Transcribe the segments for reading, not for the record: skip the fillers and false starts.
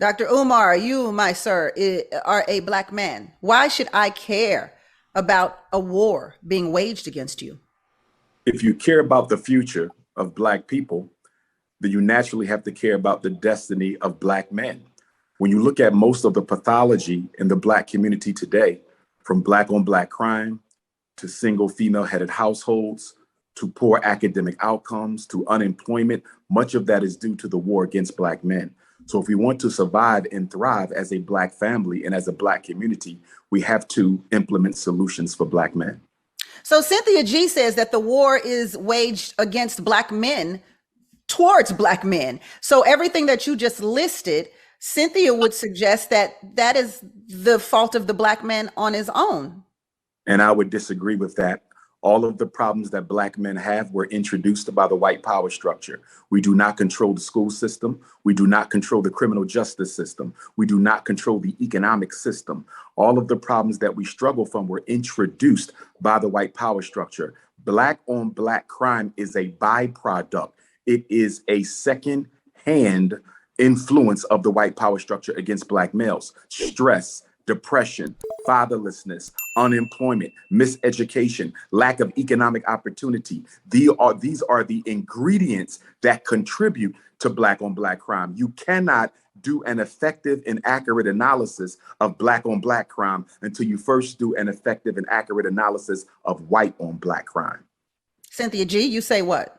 Dr. Umar, you, my sir, are a black man. Why should I care about a war being waged against you? If you care about the future of Black people, then you naturally have to care about the destiny of Black men. When you look at most of the pathology in the Black community today, from Black on Black crime to single female headed households to poor academic outcomes to unemployment, much of that is due to the war against Black men. So, if we want to survive and thrive as a Black family and as a Black community, we have to implement solutions for Black men. So Cynthia G says that the war is waged against black men towards black men. So everything that you just listed, Cynthia would suggest that that is the fault of the black man on his own. And I would disagree with that. All of the problems that Black men have were introduced by the white power structure. We do not control the school system. We do not control the criminal justice system. We do not control the economic system. All of the problems that we struggle from were introduced by the white power structure. Black on Black crime is a byproduct. It is a second hand influence of the white power structure against Black males. Stress, depression, fatherlessness, unemployment, miseducation, lack of economic opportunity. These are the ingredients that contribute to Black on Black crime. You cannot do an effective and accurate analysis of Black on Black crime until you first do an effective and accurate analysis of white on Black crime. Cynthia G, you say what?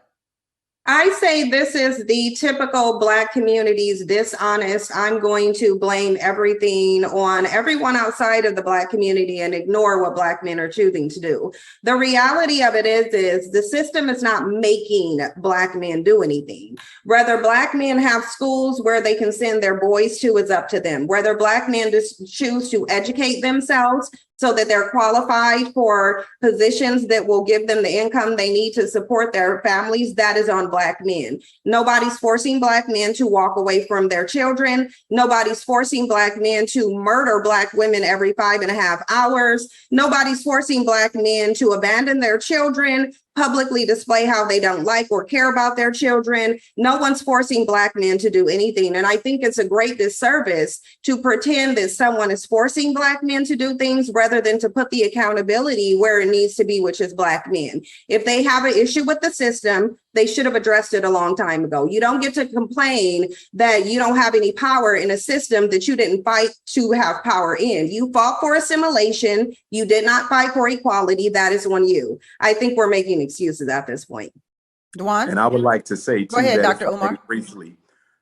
I say this is the typical Black community's dishonest. I'm going to blame everything on everyone outside of the Black community and ignore what Black men are choosing to do. The reality of it is the system is not making Black men do anything. Whether Black men have schools where they can send their boys to is up to them. Whether Black men just choose to educate themselves so that they're qualified for positions that will give them the income they need to support their families, that is on Black men. Nobody's forcing Black men to walk away from their children. Nobody's forcing Black men to murder Black women every 5.5 hours. Nobody's forcing Black men to abandon their children, publicly display how they don't like or care about their children. No one's forcing Black men to do anything. And I think it's a great disservice to pretend that someone is forcing Black men to do things rather than to put the accountability where it needs to be, which is Black men. If they have an issue with the system, they should have addressed it a long time ago. You don't get to complain that you don't have any power in a system that you didn't fight to have power in. You fought for assimilation. You did not fight for equality. That is on you. I think we're making excuses at this point. Dwan? And I would like to say, Go too, ahead, that Dr. Umar. briefly,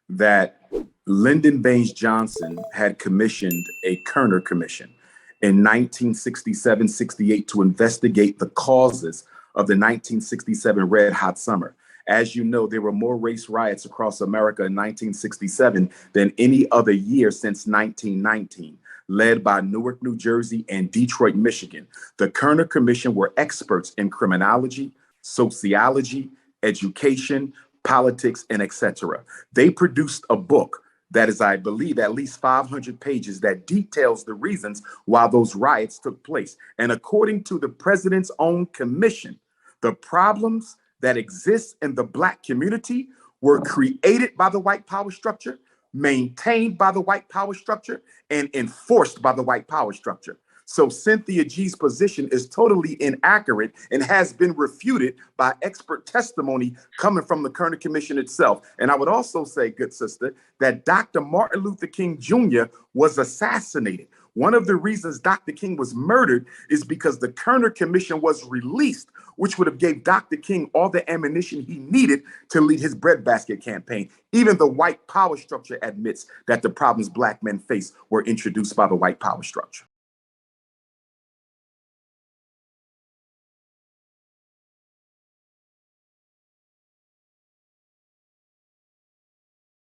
that Lyndon Baines Johnson had commissioned a Kerner Commission in 1967-68 to investigate the causes of the 1967 Red Hot Summer. As you know, there were more race riots across America in 1967 than any other year since 1919, led by Newark, New Jersey, and Detroit, Michigan. The Kerner Commission were experts in criminology, sociology, education, politics, and etc. They produced a book that is, I believe, at least 500 pages that details the reasons why those riots took place. And according to the president's own commission, the problems that exist in the Black community were created by the white power structure, maintained by the white power structure, and enforced by the white power structure. So Cynthia G's position is totally inaccurate and has been refuted by expert testimony coming from the Kerner Commission itself. And I would also say, good sister, that Dr. Martin Luther King Jr. was assassinated. One of the reasons Dr. King was murdered is because the Kerner Commission was released, which would have gave Dr. King all the ammunition he needed to lead his breadbasket campaign. Even the white power structure admits that the problems Black men face were introduced by the white power structure.